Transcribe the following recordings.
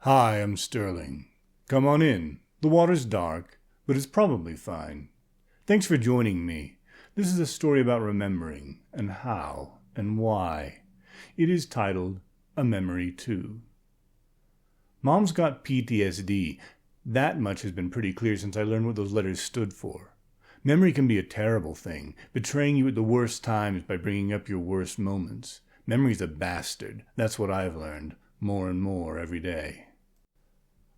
Hi, I'm Sterling. Come on in. The water's dark, but it's probably fine. Thanks for joining me. This is a story about remembering, and how, and why. It is titled, A Memory Too. Mom's got PTSD. That much has been pretty clear since I learned what those letters stood for. Memory can be a terrible thing, betraying you at the worst times by bringing up your worst moments. Memory's a bastard. That's what I've learned, more and more every day.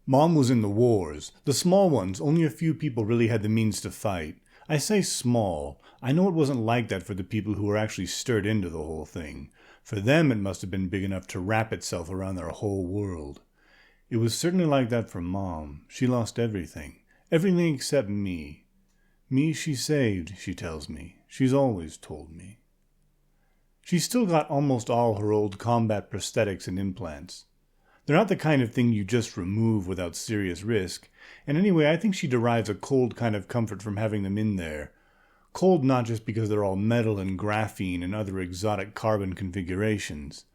Mom was in the wars. The small ones, only a few people really had the means to fight. I say small. I know it wasn't like that for the people who were actually stirred into the whole thing. For them it must have been big enough to wrap itself around their whole world. It was certainly like that for Mom. She lost everything. Everything except me. Me she saved, she tells me. She's always told me. She's still got almost all her old combat prosthetics and implants. They're not the kind of thing you just remove without serious risk, and anyway I think she derives a cold kind of comfort from having them in there. Cold not just because they're all metal and graphene and other exotic carbon configurations.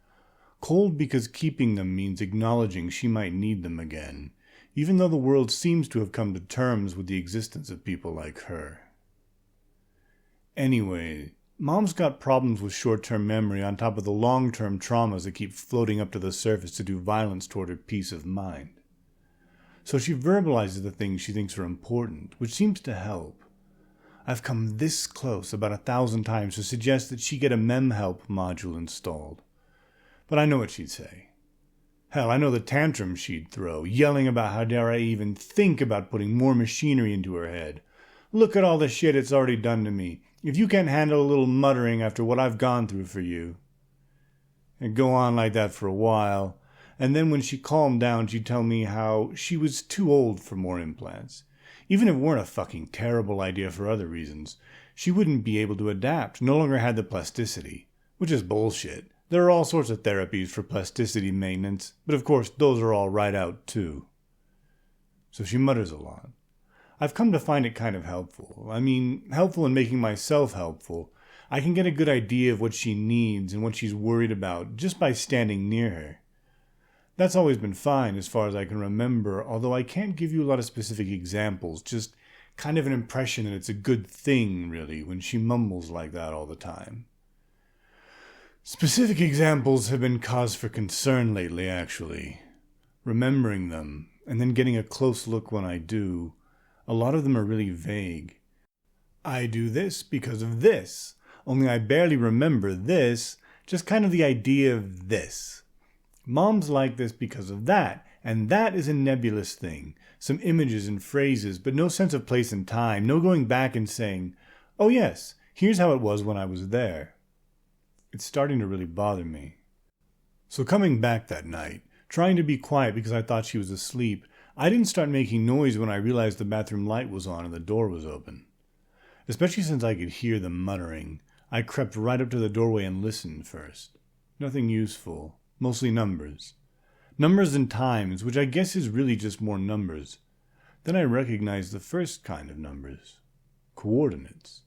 Cold because keeping them means acknowledging she might need them again, even though the world seems to have come to terms with the existence of people like her. Anyway, Mom's got problems with short-term memory on top of the long-term traumas that keep floating up to the surface to do violence toward her peace of mind. So she verbalizes the things she thinks are important, which seems to help. I've come this close about 1,000 times to suggest that she get a MemHelp module installed. But I know what she'd say. Hell, I know the tantrum she'd throw, yelling about how dare I even think about putting more machinery into her head. Look at all the shit it's already done to me. If you can't handle a little muttering after what I've gone through for you. It'd go on like that for a while, and then when she calmed down she'd tell me how she was too old for more implants. Even if it weren't a fucking terrible idea for other reasons, she wouldn't be able to adapt, no longer had the plasticity. Which is bullshit. There are all sorts of therapies for plasticity maintenance, but of course those are all right out too. So she mutters a lot. I've come to find it kind of helpful. I mean, helpful in making myself helpful. I can get a good idea of what she needs and what she's worried about just by standing near her. That's always been fine as far as I can remember, although I can't give you a lot of specific examples, just kind of an impression that it's a good thing, really, when she mumbles like that all the time. Specific examples have been cause for concern lately, actually. Remembering them, and then getting a close look when I do, a lot of them are really vague. I do this because of this, only I barely remember this, just kind of the idea of this. Mom's like this because of that, and that is a nebulous thing. Some images and phrases, but no sense of place and time, no going back and saying, oh yes, here's how it was when I was there. It's starting to really bother me. So coming back that night, trying to be quiet because I thought she was asleep, I didn't start making noise when I realized the bathroom light was on and the door was open. Especially since I could hear them muttering, I crept right up to the doorway and listened first. Nothing useful, mostly numbers. Numbers and times, which I guess is really just more numbers. Then I recognized the first kind of numbers. Coordinates.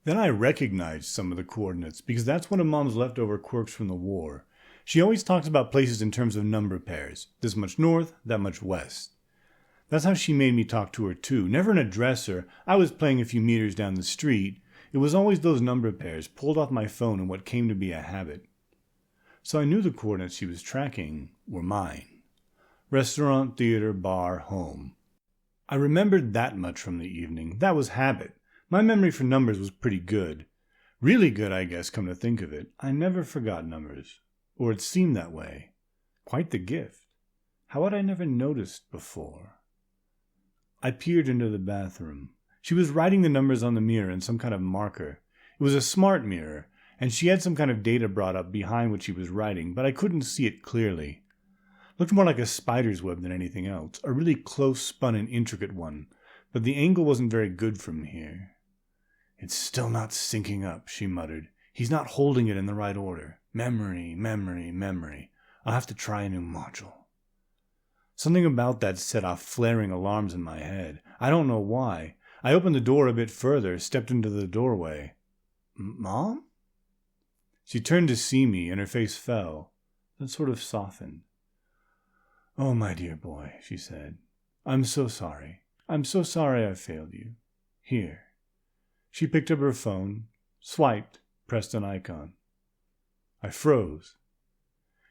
Then I recognized some of the coordinates, because that's one of Mom's leftover quirks from the war. She always talks about places in terms of number pairs. This much north, that much west. That's how she made me talk to her too. Never an addresser. I was playing a few meters down the street. It was always those number pairs pulled off my phone in what came to be a habit. So I knew the coordinates she was tracking were mine. Restaurant, theater, bar, home. I remembered that much from the evening. That was habit. My memory for numbers was pretty good. Really good, I guess, come to think of it. I never forgot numbers. Or it seemed that way. Quite the gift. How had I never noticed before? I peered into the bathroom. She was writing the numbers on the mirror in some kind of marker. It was a smart mirror, and she had some kind of data brought up behind what she was writing, but I couldn't see it clearly. Looked more like a spider's web than anything else, a really close-spun and intricate one, but the angle wasn't very good from here. It's still not syncing up, she muttered. He's not holding it in the right order. Memory, memory, memory. I'll have to try a new module. Something about that set off flaring alarms in my head. I don't know why. I opened the door a bit further, stepped into the doorway. Mom? She turned to see me, and her face fell, then sort of softened. "Oh, my dear boy," she said. "I'm so sorry. I'm so sorry I failed you. Here." She picked up her phone, swiped, pressed an icon. I froze.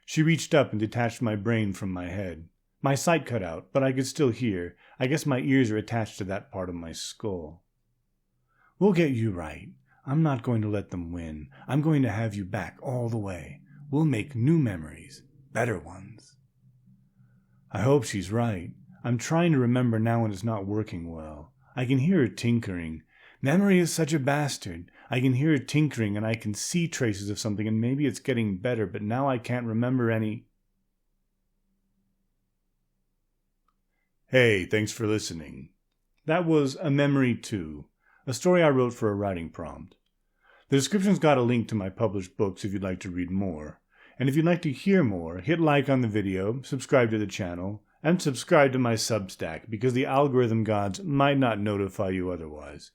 She reached up and detached my brain from my head. My sight cut out, but I could still hear. I guess my ears are attached to that part of my skull. "We'll get you right. I'm not going to let them win. I'm going to have you back all the way. We'll make new memories, better ones." I hope she's right. I'm trying to remember now and it's not working well. I can hear her tinkering. Memory is such a bastard. I can hear her tinkering and I can see traces of something and maybe it's getting better, but now I can't remember any. Hey, thanks for listening. That was A Memory 2, a story I wrote for a writing prompt. The description's got a link to my published books if you'd like to read more. And if you'd like to hear more, hit like on the video, subscribe to the channel, and subscribe to my Substack because the algorithm gods might not notify you otherwise.